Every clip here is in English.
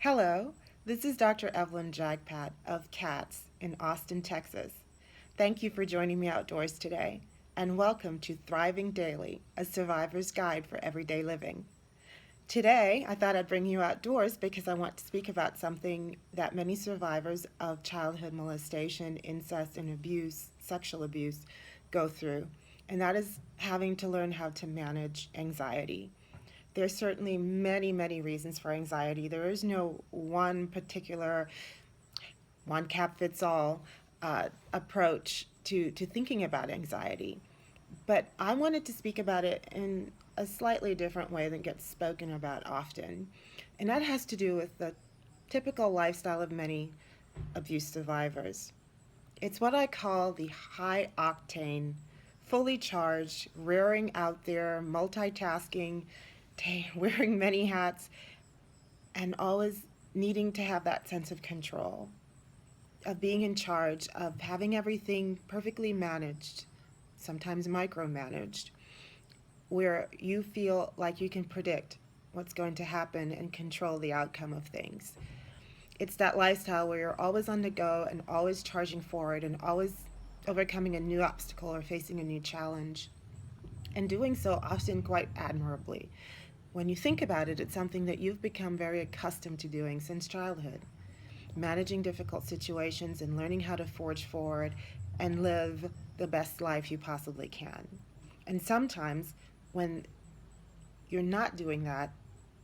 Hello, this is Dr. Evelyn Jagpat of CATS in Austin, Texas. Thank you for joining me outdoors today, and welcome to Thriving Daily, a survivor's guide for everyday living. Today, I thought I'd bring you outdoors because I want to speak about something that many survivors of childhood molestation, incest, and abuse, sexual abuse, go through, and that is having to learn how to manage anxiety. There's certainly many, many reasons for anxiety. There is no one particular one cap fits all approach to thinking about anxiety. But I wanted to speak about it in a slightly different way than gets spoken about often. And that has to do with the typical lifestyle of many abuse survivors. It's what I call the high octane, fully charged, rearing out there, multitasking, wearing many hats, and always needing to have that sense of control, of being in charge, of having everything perfectly managed, sometimes micromanaged, where you feel like you can predict what's going to happen and control the outcome of things. It's that lifestyle where you're always on the go and always charging forward and always overcoming a new obstacle or facing a new challenge, and doing so often quite admirably. When you think about it, it's something that you've become very accustomed to doing since childhood, managing difficult situations and learning how to forge forward and live the best life you possibly can. And sometimes, when you're not doing that,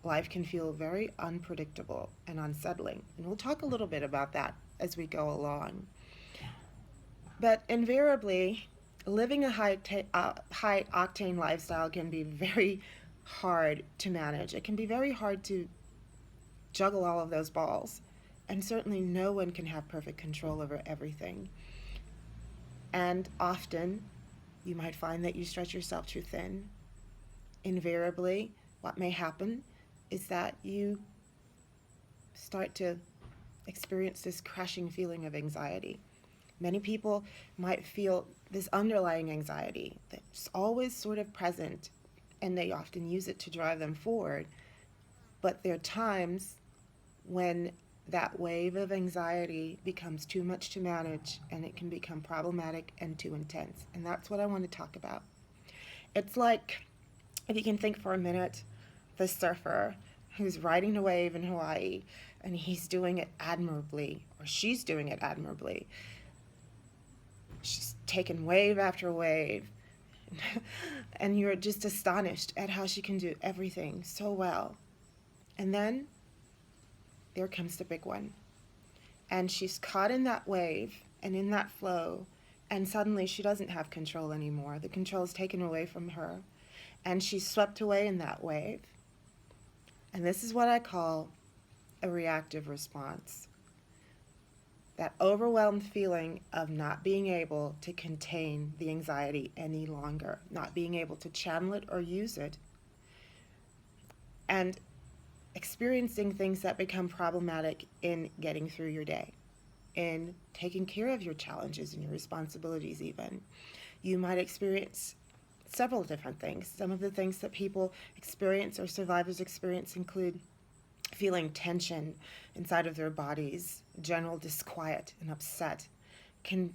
life can feel very unpredictable and unsettling. And we'll talk a little bit about that as we go along. But invariably, living a high octane lifestyle can be very hard to manage. It can be very hard to juggle all of those balls. And certainly, no one can have perfect control over everything. And often, you might find that you stretch yourself too thin. Invariably, what may happen is that you start to experience this crushing feeling of anxiety. Many people might feel this underlying anxiety that's always sort of present, and they often use it to drive them forward. But there are times when that wave of anxiety becomes too much to manage, and it can become problematic and too intense. And that's what I want to talk about. It's like, if you can think for a minute, the surfer who's riding a wave in Hawaii, and he's doing it admirably, or she's doing it admirably. She's taken wave after wave, and you're just astonished at how she can do everything so well. And then there comes the big one. And she's caught in that wave and in that flow, and suddenly she doesn't have control anymore. The control is taken away from her, and she's swept away in that wave. And this is what I call a reactive response. That overwhelmed feeling of not being able to contain the anxiety any longer, not being able to channel it or use it, and experiencing things that become problematic in getting through your day, in taking care of your challenges and your responsibilities even. You might experience several different things. Some of the things that people experience or survivors experience include feeling tension inside of their bodies, general disquiet and upset, can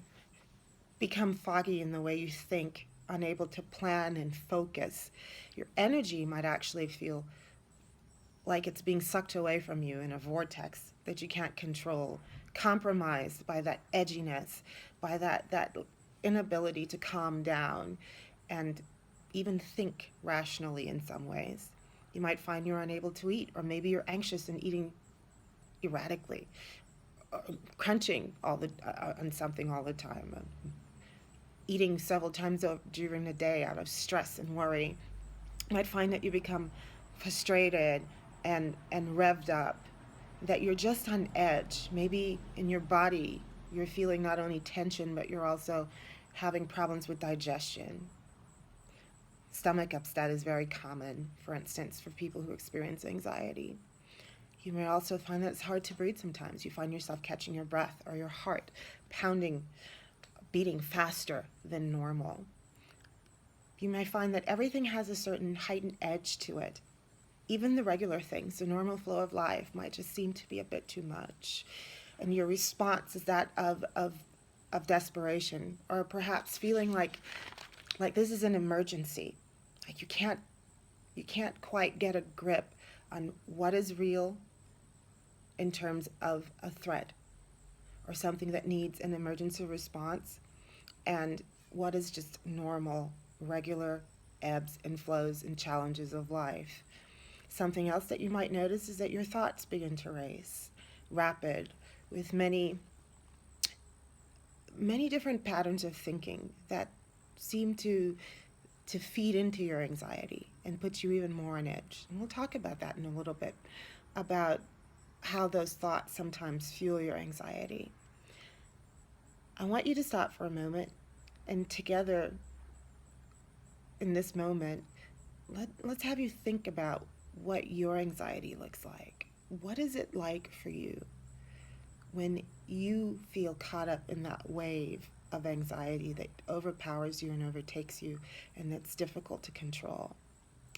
become foggy in the way you think, unable to plan and focus. Your energy might actually feel like it's being sucked away from you in a vortex that you can't control, compromised by that edginess, by that inability to calm down and even think rationally in some ways. You might find you're unable to eat, or maybe you're anxious and eating erratically, crunching on something all the time, eating several times during the day out of stress and worry. You might find that you become frustrated and revved up, that you're just on edge. Maybe in your body, you're feeling not only tension, but you're also having problems with digestion. Stomach upset is very common, for instance, for people who experience anxiety. You may also find that it's hard to breathe sometimes. You find yourself catching your breath or your heart pounding, beating faster than normal. You may find that everything has a certain heightened edge to it. even the regular things, the normal flow of life, might just seem to be a bit too much. And your response is that of desperation, or perhaps feeling like this is an emergency. Like you can't quite get a grip on what is real in terms of a threat or something that needs an emergency response, and what is just normal, regular ebbs and flows and challenges of life. Something else that you might notice is that your thoughts begin to race, rapid, with many different patterns of thinking that seem to feed into your anxiety and put you even more on edge. And we'll talk about that in a little bit, about how those thoughts sometimes fuel your anxiety. I want you to stop for a moment, and together in this moment, let's have you think about what your anxiety looks like. What is it like for you when you feel caught up in that wave of anxiety that overpowers you and overtakes you, and that's difficult to control?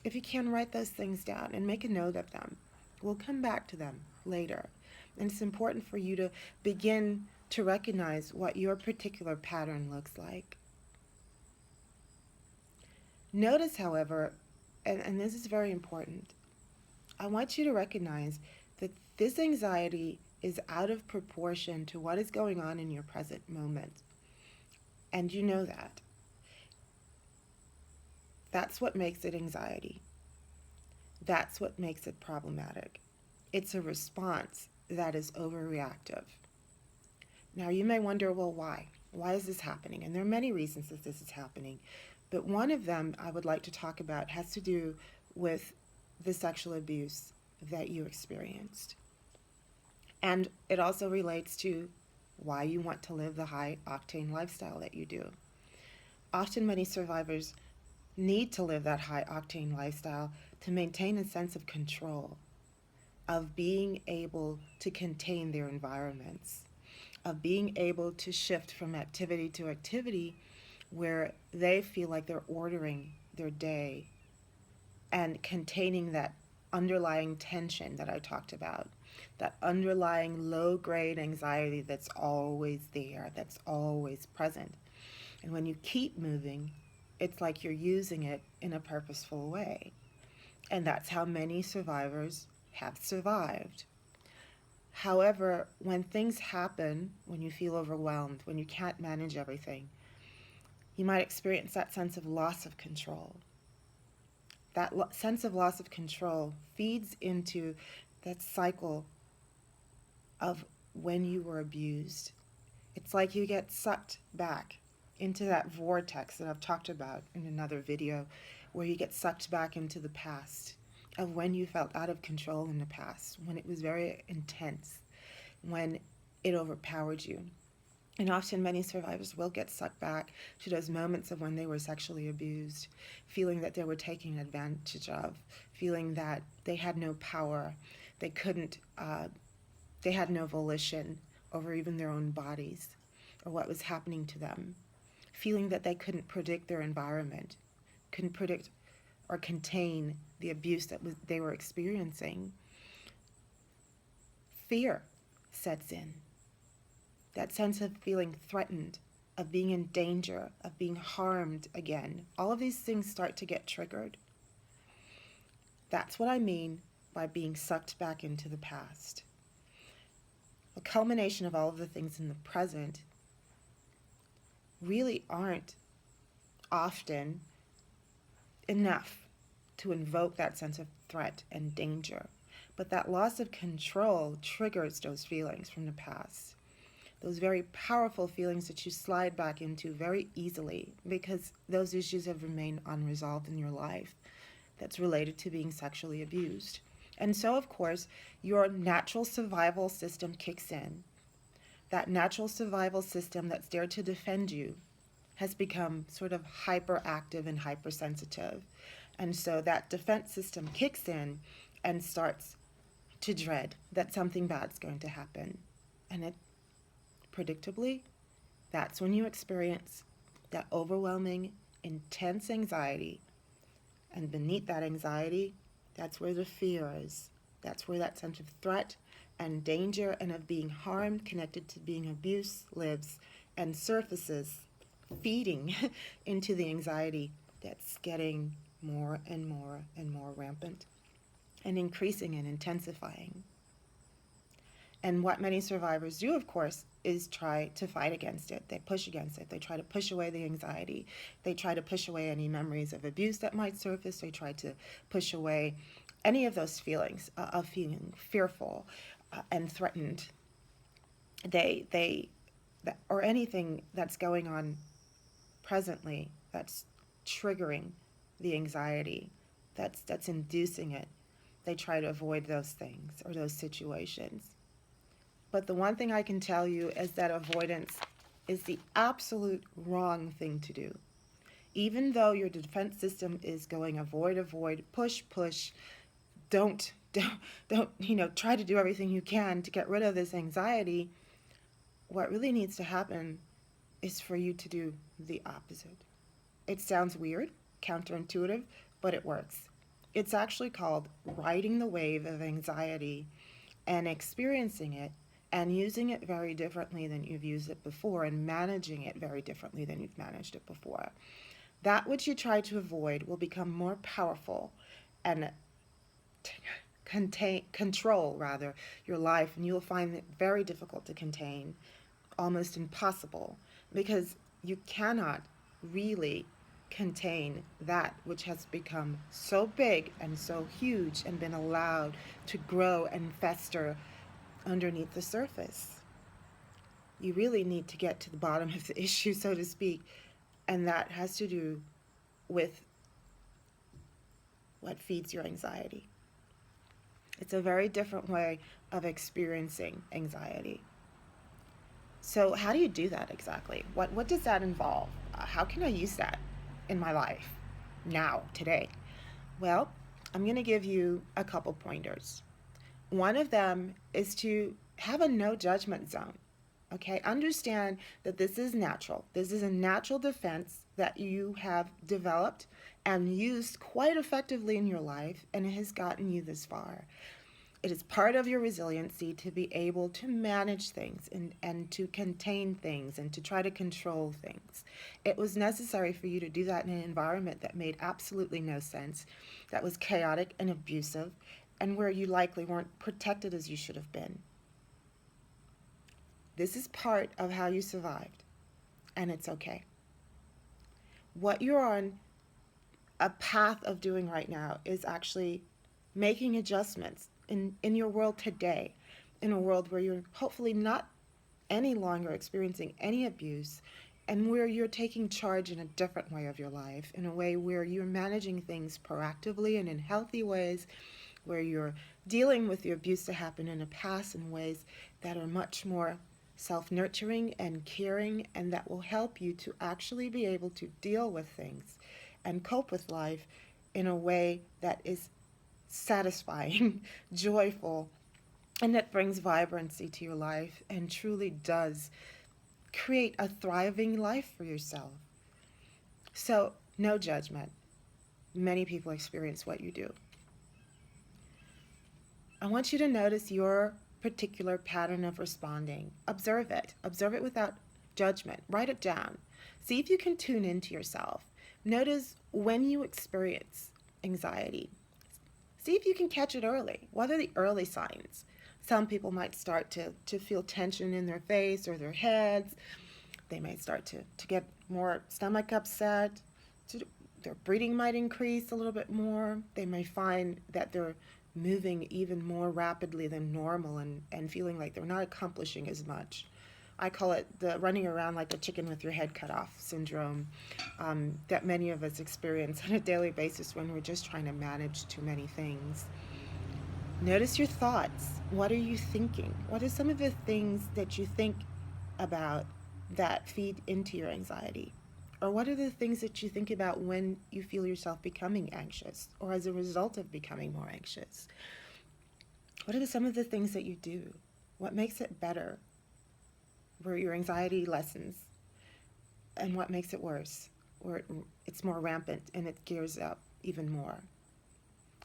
If you can, write those things down and make a note of them. We'll come back to them later. And it's important for you to begin to recognize what your particular pattern looks like. Notice, however, and this is very important, I want you to recognize that this anxiety is out of proportion to what is going on in your present moment. And you know that. That's what makes it anxiety. That's what makes it problematic. It's a response that is overreactive. Now you may wonder, well, why? Why is this happening? And there are many reasons that this is happening. But one of them I would like to talk about has to do with the sexual abuse that you experienced. And it also relates to why you want to live the high-octane lifestyle that you do. Often many survivors need to live that high-octane lifestyle to maintain a sense of control, of being able to contain their environments, of being able to shift from activity to activity where they feel like they're ordering their day and containing that underlying tension that I talked about, that underlying low-grade anxiety that's always there, that's always present. And when you keep moving, it's like you're using it in a purposeful way. And that's how many survivors have survived. However, when things happen, when you feel overwhelmed, when you can't manage everything, you might experience that sense of loss of control. That sense of loss of control feeds into that cycle of when you were abused. It's like you get sucked back into that vortex that I've talked about in another video, where you get sucked back into the past of when you felt out of control in the past, when it was very intense, when it overpowered you. And often many survivors will get sucked back to those moments of when they were sexually abused, feeling that they were taken advantage of, feeling that they had no power, they had no volition over even their own bodies or what was happening to them, feeling that they couldn't predict their environment, couldn't predict or contain the abuse that they were experiencing. Fear sets in. That sense of feeling threatened, of being in danger, of being harmed again. All of these things start to get triggered. That's what I mean by being sucked back into the past. A culmination of all of the things in the present really aren't often enough to invoke that sense of threat and danger. But that loss of control triggers those feelings from the past. Those very powerful feelings that you slide back into very easily because those issues have remained unresolved in your life that's related to being sexually abused. And so, of course, your natural survival system kicks in. That natural survival system that's there to defend you has become sort of hyperactive and hypersensitive. And so that defense system kicks in and starts to dread that something bad's going to happen. And it predictably, that's when you experience that overwhelming, intense anxiety. And beneath that anxiety, That's where the fear is. That's where that sense of threat and danger and of being harmed, connected to being abused, lives and surfaces, feeding into the anxiety that's getting more and more and more rampant and increasing and intensifying. And what many survivors do, of course, is try to fight against it. They push against it. They try to push away the anxiety. They try to push away any memories of abuse that might surface. They try to push away any of those feelings of feeling fearful and threatened. Or anything that's going on presently that's triggering the anxiety, that's inducing it. They try to avoid those things or those situations. But the one thing I can tell you is that avoidance is the absolute wrong thing to do. Even though your defense system is going avoid, avoid, push, push, don't, try to do everything you can to get rid of this anxiety, what really needs to happen is for you to do the opposite. It sounds weird, counterintuitive, but it works. It's actually called riding the wave of anxiety and experiencing it and using it very differently than you've used it before and managing it very differently than you've managed it before. That which you try to avoid will become more powerful and control your life, and you'll find it very difficult to contain, almost impossible, because you cannot really contain that which has become so big and so huge and been allowed to grow and fester underneath the surface. You really need to get to the bottom of the issue, so to speak, and that has to do with what feeds your anxiety. It's a very different way of experiencing anxiety. So how do you do that exactly? What does that involve? How can I use that in my life now, today? Well, I'm going to give you a couple pointers. One of them is to have a no judgment zone. Okay, understand that this is natural. This is a natural defense that you have developed and used quite effectively in your life, and it has gotten you this far. It is part of your resiliency to be able to manage things and to contain things and to try to control things. It was necessary for you to do that in an environment that made absolutely no sense, that was chaotic and abusive, and where you likely weren't protected as you should have been. This is part of how you survived, and it's okay. What you're on a path of doing right now is actually making adjustments in your world today, in a world where you're hopefully not any longer experiencing any abuse, and where you're taking charge in a different way of your life, in a way where you're managing things proactively and in healthy ways, where you're dealing with the abuse that happened in the past in ways that are much more self-nurturing and caring, and that will help you to actually be able to deal with things and cope with life in a way that is satisfying, joyful, and that brings vibrancy to your life and truly does create a thriving life for yourself. So, no judgment. Many people experience what you do. I want you to notice your particular pattern of responding. Observe it. Observe it without judgment. Write it down. See if you can tune into yourself. Notice when you experience anxiety. See if you can catch it early. What are the early signs? Some people might start to feel tension in their face or their heads. They might start to get more stomach upset. Their breathing might increase a little bit more. They may find that they're moving even more rapidly than normal and feeling like they're not accomplishing as much. I call it the running around like a chicken with your head cut off syndrome that many of us experience on a daily basis when we're just trying to manage too many things. Notice your thoughts. What are you thinking? What are some of the things that you think about that feed into your anxiety? Or what are the things that you think about when you feel yourself becoming anxious or as a result of becoming more anxious? What are some of the things that you do? What makes it better? Where your anxiety lessens? And what makes it worse? Where it's more rampant and it gears up even more?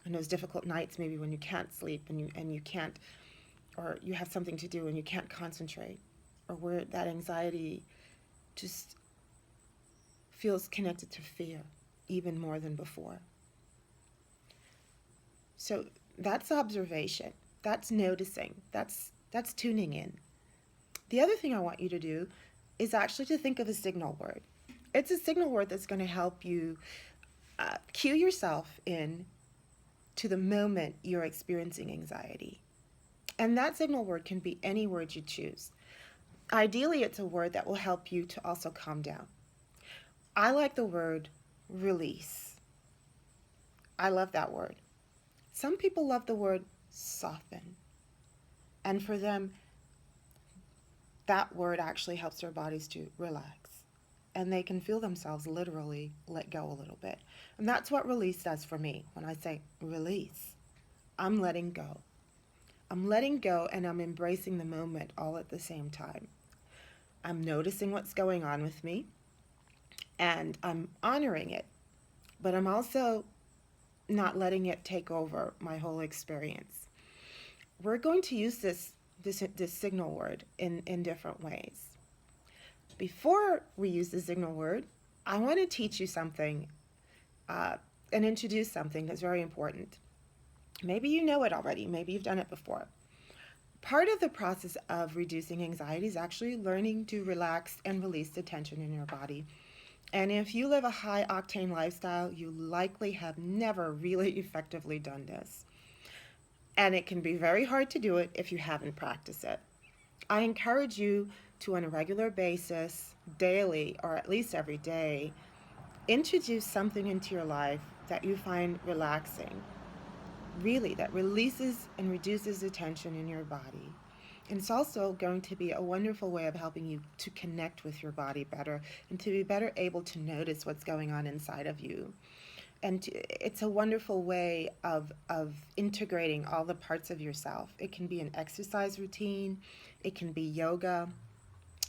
And those difficult nights, maybe when you can't sleep and you can't, or you have something to do and you can't concentrate, or where that anxiety just feels connected to fear even more than before. So that's observation. That's noticing. That's tuning in. The other thing I want you to do is actually to think of a signal word. It's a signal word that's going to help you cue yourself in to the moment you're experiencing anxiety. And that signal word can be any word you choose. Ideally, it's a word that will help you to also calm down. I like the word release. I love that word. Some people love the word soften. And for them, that word actually helps their bodies to relax. And they can feel themselves literally let go a little bit. And that's what release does for me. When I say release, I'm letting go. I'm letting go and I'm embracing the moment all at the same time. I'm noticing what's going on with me and I'm honoring it. But I'm also not letting it take over my whole experience. We're going to use this signal word in different ways. Before we use the signal word, I want to teach you something and introduce something that's very important. Maybe you know it already. Maybe you've done it before. Part of the process of reducing anxiety is actually learning to relax and release the tension in your body. And if you live a high octane lifestyle, you likely have never really effectively done this. And it can be very hard to do it if you haven't practiced it. I encourage you to, on a regular basis, daily, or at least every day, introduce something into your life that you find relaxing, really, that releases and reduces the tension in your body. And it's also going to be a wonderful way of helping you to connect with your body better and to be better able to notice what's going on inside of you. And it's a wonderful way of integrating all the parts of yourself. It can be an exercise routine, it can be yoga,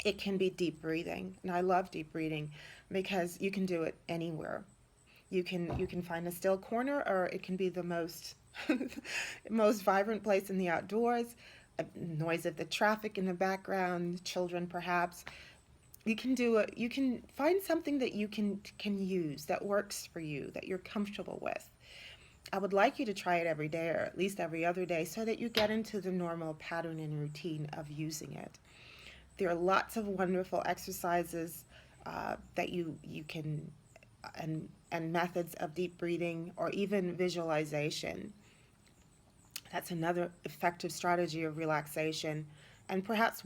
it can be deep breathing. And I love deep breathing because you can do it anywhere. You can find a still corner, or it can be the most most vibrant place in the outdoors, noise of the traffic in the background, children perhaps. You can find something that you can use that works for you, that you're comfortable with. I would like you to try it every day, or at least every other day, so that you get into the normal pattern and routine of using it. There are lots of wonderful exercises that you can and methods of deep breathing or even visualization. That's another effective strategy of relaxation. And perhaps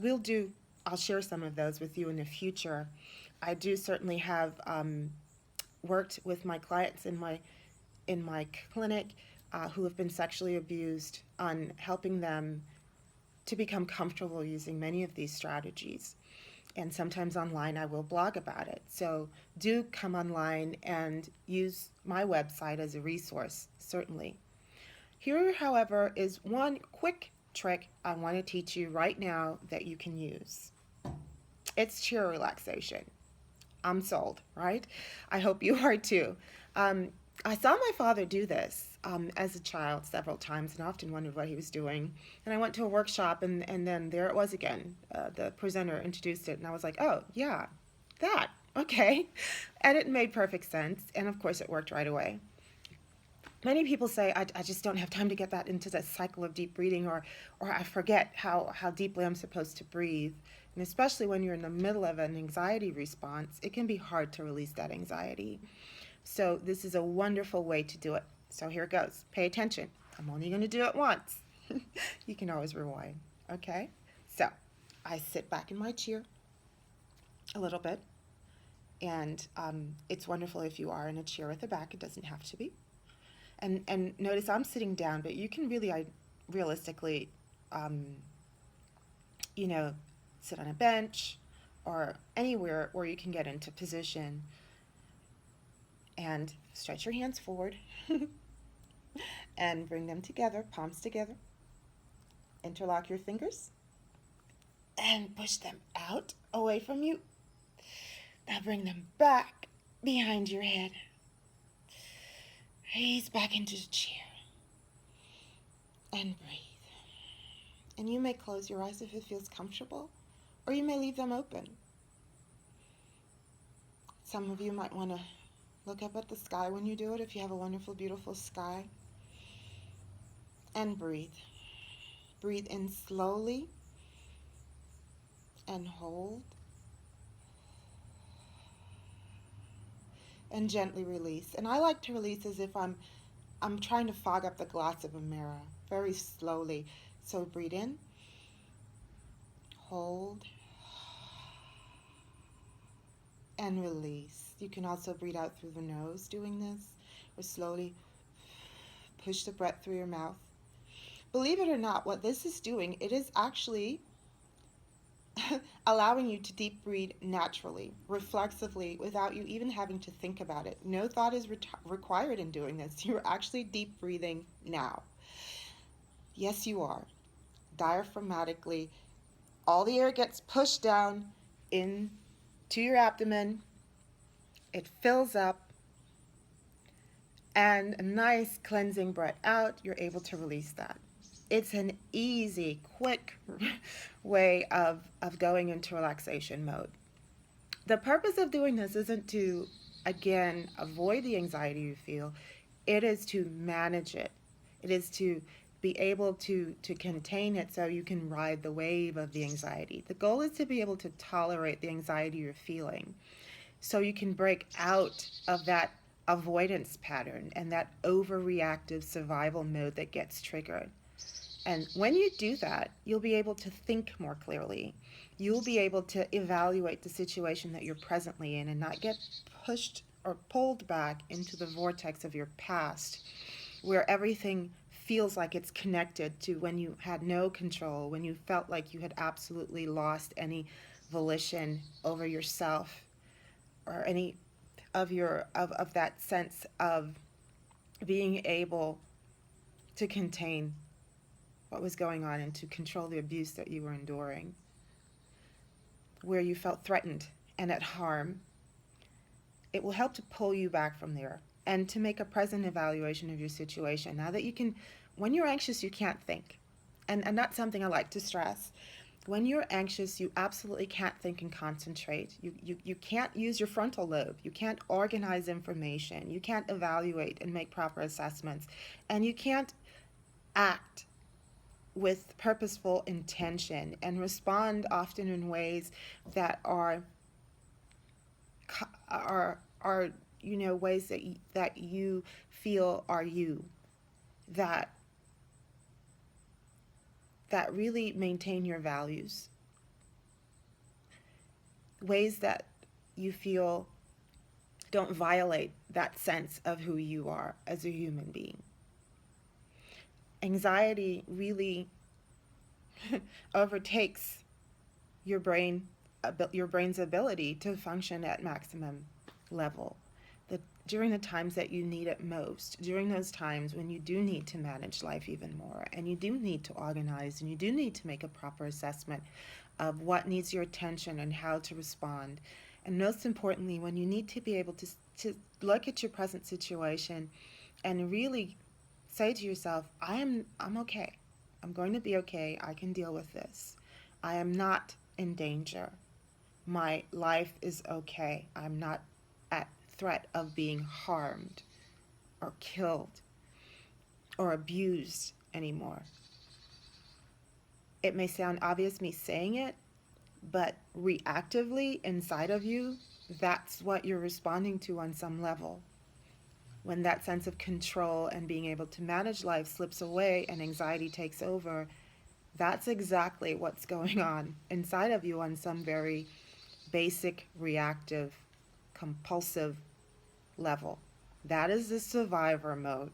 I'll share some of those with you in the future. I do certainly have worked with my clients in my clinic who have been sexually abused on helping them to become comfortable using many of these strategies. And sometimes online I will blog about it. So do come online and use my website as a resource, certainly. Here, however, is one quick trick I want to teach you right now that you can use. It's chair relaxation. I'm sold, right? I hope you are too. I saw my father do this as a child several times and often wondered what he was doing. And I went to a workshop and then there it was again. The presenter introduced it and I was like, oh, yeah, that, okay. And it made perfect sense. And of course it worked right away. Many people say, I just don't have time to get that into the cycle of deep breathing, or I forget how deeply I'm supposed to breathe. And especially when you're in the middle of an anxiety response, it can be hard to release that anxiety. So this is a wonderful way to do it. So here it goes. Pay attention. I'm only going to do it once. You can always rewind. Okay? So I sit back in my chair a little bit. And it's wonderful if you are in a chair with a back. It doesn't have to be. And notice I'm sitting down, but you can really realistically, sit on a bench or anywhere where you can get into position. And stretch your hands forward and bring them together, palms together. Interlock your fingers and push them out away from you. Now bring them back behind your head. Raise back into the chair. and breathe. And you may close your eyes if it feels comfortable, or you may leave them open. Some of you might want to look up at the sky when you do it if you have a wonderful, beautiful sky. And breathe. Breathe in slowly and hold. And gently release. And I like to release as if I'm trying to fog up the glass of a mirror, very slowly. So breathe in, hold, and release. You can also breathe out through the nose doing this, or slowly push the breath through your mouth. Believe it or not, what this is doing, it is actually allowing you to deep breathe naturally, reflexively, without you even having to think about it. No thought is required in doing this. You're actually deep breathing now. Yes, you are. Diaphragmatically, all the air gets pushed down into your abdomen. It fills up, and a nice cleansing breath out, you're able to release that. It's an easy, quick way of going into relaxation mode. The purpose of doing this isn't to, again, avoid the anxiety you feel. It is to manage it. It is to be able to contain it so you can ride the wave of the anxiety. The goal is to be able to tolerate the anxiety you're feeling so you can break out of that avoidance pattern and that overreactive survival mode that gets triggered. And when you do that, you'll be able to think more clearly. You'll be able to evaluate the situation that you're presently in and not get pushed or pulled back into the vortex of your past, where everything feels like it's connected to when you had no control, when you felt like you had absolutely lost any volition over yourself, or any of that sense of being able to contain what was going on and to control the abuse that you were enduring, where you felt threatened and at harm. It will help to pull you back from there and to make a present evaluation of your situation. Now that you can, when you're anxious, you can't think. And that's something I like to stress. When you're anxious, you absolutely can't think and concentrate. You can't use your frontal lobe. You can't organize information. You can't evaluate and make proper assessments. And you can't act with purposeful intention and respond often in ways that are ways that you feel are you, that really maintain your values, ways that you feel don't violate that sense of who you are as a human being. Anxiety really overtakes your brain's ability to function at maximum level. During the times that you need it most, during those times when you do need to manage life even more, and you do need to organize, and you do need to make a proper assessment of what needs your attention and how to respond. And most importantly, when you need to be able to look at your present situation and really say to yourself, I'm okay. I'm going to be okay. I can deal with this. I am not in danger. My life is okay. I'm not at threat of being harmed or killed or abused anymore. It may sound obvious me saying it, but reactively inside of you, that's what you're responding to on some level. When that sense of control and being able to manage life slips away and anxiety takes over, that's exactly what's going on inside of you on some very basic, reactive, compulsive level. That is the survivor mode.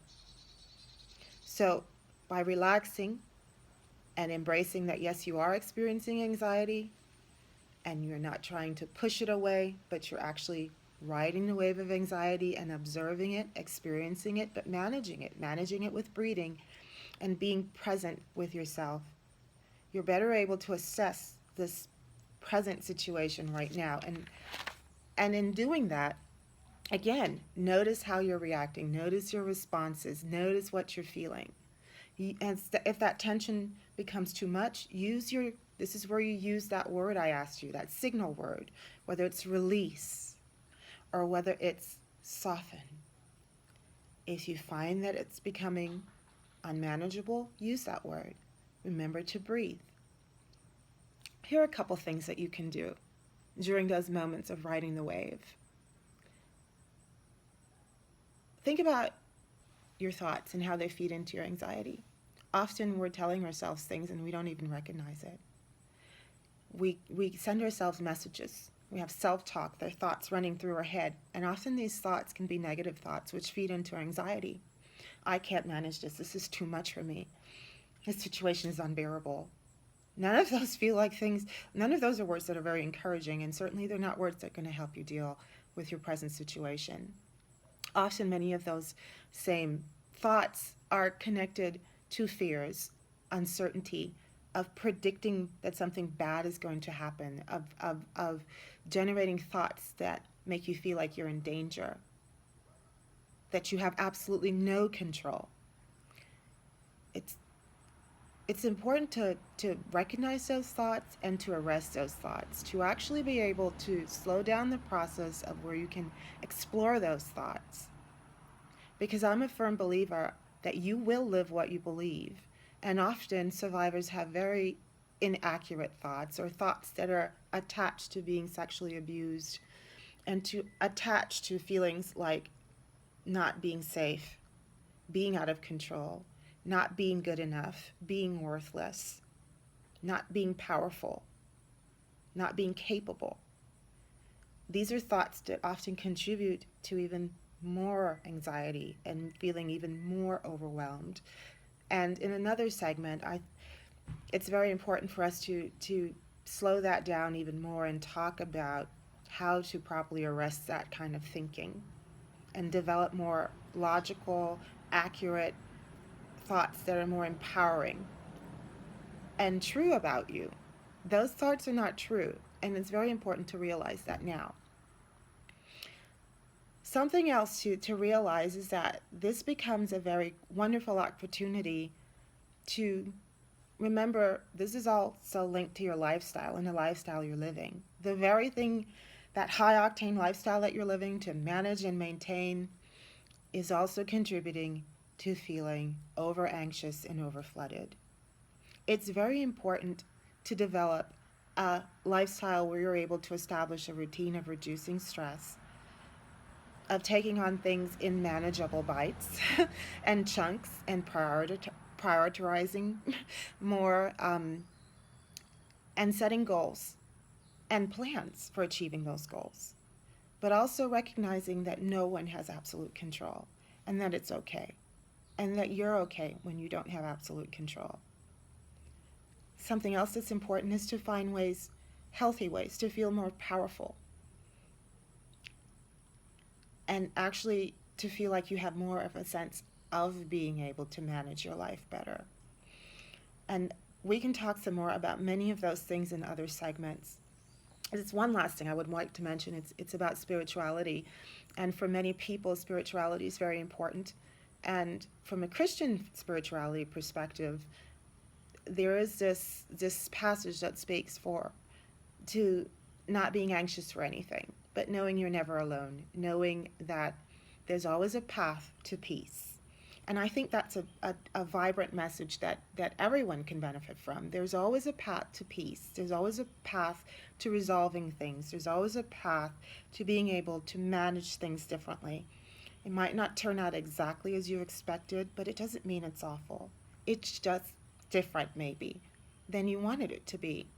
So by relaxing and embracing that, yes, you are experiencing anxiety and you're not trying to push it away, but you're actually riding the wave of anxiety and observing it, experiencing it, but managing it with breathing and being present with yourself. You're better able to assess this present situation right now. And in doing that, again, notice how you're reacting, notice your responses, notice what you're feeling. And if that tension becomes too much, this is where you use that word I asked you, that signal word, whether it's release or whether it's soften. If you find that it's becoming unmanageable, use that word. Remember to breathe. Here are a couple things that you can do during those moments of riding the wave. Think about your thoughts and how they feed into your anxiety. Often we're telling ourselves things and we don't even recognize it. We send ourselves messages. We have self-talk, their thoughts running through our head, and often these thoughts can be negative thoughts which feed into our anxiety. I can't manage this. This is too much for me. This situation is unbearable. None of those feel like things, none of those are words that are very encouraging, and certainly they're not words that are going to help you deal with your present situation. Often many of those same thoughts are connected to fears, uncertainty, of predicting that something bad is going to happen, of generating thoughts that make you feel like you're in danger, that you have absolutely no control. It's important to recognize those thoughts and to arrest those thoughts, to actually be able to slow down the process of where you can explore those thoughts. Because I'm a firm believer that you will live what you believe. And often survivors have very inaccurate thoughts or thoughts that are attached to being sexually abused and attached to feelings like not being safe, being out of control, not being good enough, being worthless, not being powerful, not being capable. These are thoughts that often contribute to even more anxiety and feeling even more overwhelmed. And in another segment, it's very important for us to slow that down even more and talk about how to properly arrest that kind of thinking and develop more logical, accurate thoughts that are more empowering and true about you. Those thoughts are not true, and it's very important to realize that now. Something else to realize is that this becomes a very wonderful opportunity to remember this is also linked to your lifestyle and the lifestyle you're living. The very thing, that high-octane lifestyle that you're living to manage and maintain, is also contributing to feeling over-anxious and over-flooded. It's very important to develop a lifestyle where you're able to establish a routine of reducing stress, of taking on things in manageable bites and chunks, and prioritizing more, and setting goals and plans for achieving those goals. But also recognizing that no one has absolute control and that it's okay, and that you're okay when you don't have absolute control. Something else that's important is to find ways, healthy ways, to feel more powerful and actually to feel like you have more of a sense of being able to manage your life better. And we can talk some more about many of those things in other segments. It's one last thing I would like to mention. It's about spirituality. And for many people, spirituality is very important. And from a Christian spirituality perspective, there is this passage that speaks to not being anxious for anything, but knowing you're never alone, knowing that there's always a path to peace. And I think that's a vibrant message that everyone can benefit from. There's always a path to peace. There's always a path to resolving things. There's always a path to being able to manage things differently. It might not turn out exactly as you expected, but it doesn't mean it's awful. It's just different, maybe, than you wanted it to be.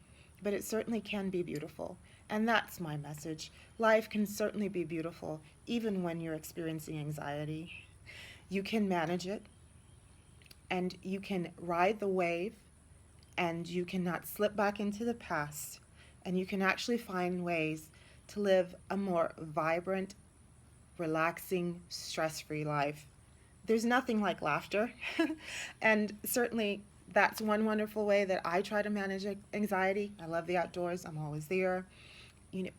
But it certainly can be beautiful. And that's my message. Life can certainly be beautiful, even when you're experiencing anxiety. You can manage it, and you can ride the wave, and you cannot slip back into the past, and you can actually find ways to live a more vibrant, relaxing, stress-free life. There's nothing like laughter, and certainly that's one wonderful way that I try to manage anxiety. I love the outdoors. I'm always there.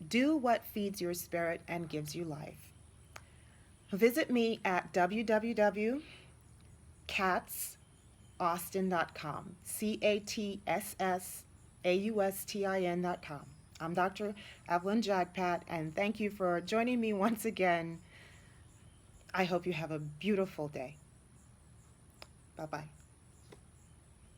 Do what feeds your spirit and gives you life. Visit me at www.cats, catsaustin.com. CATSSAUSTIN.com. I'm Dr. Evelyn Jagpat, and thank you for joining me once again. I hope you have a beautiful day. Bye-bye.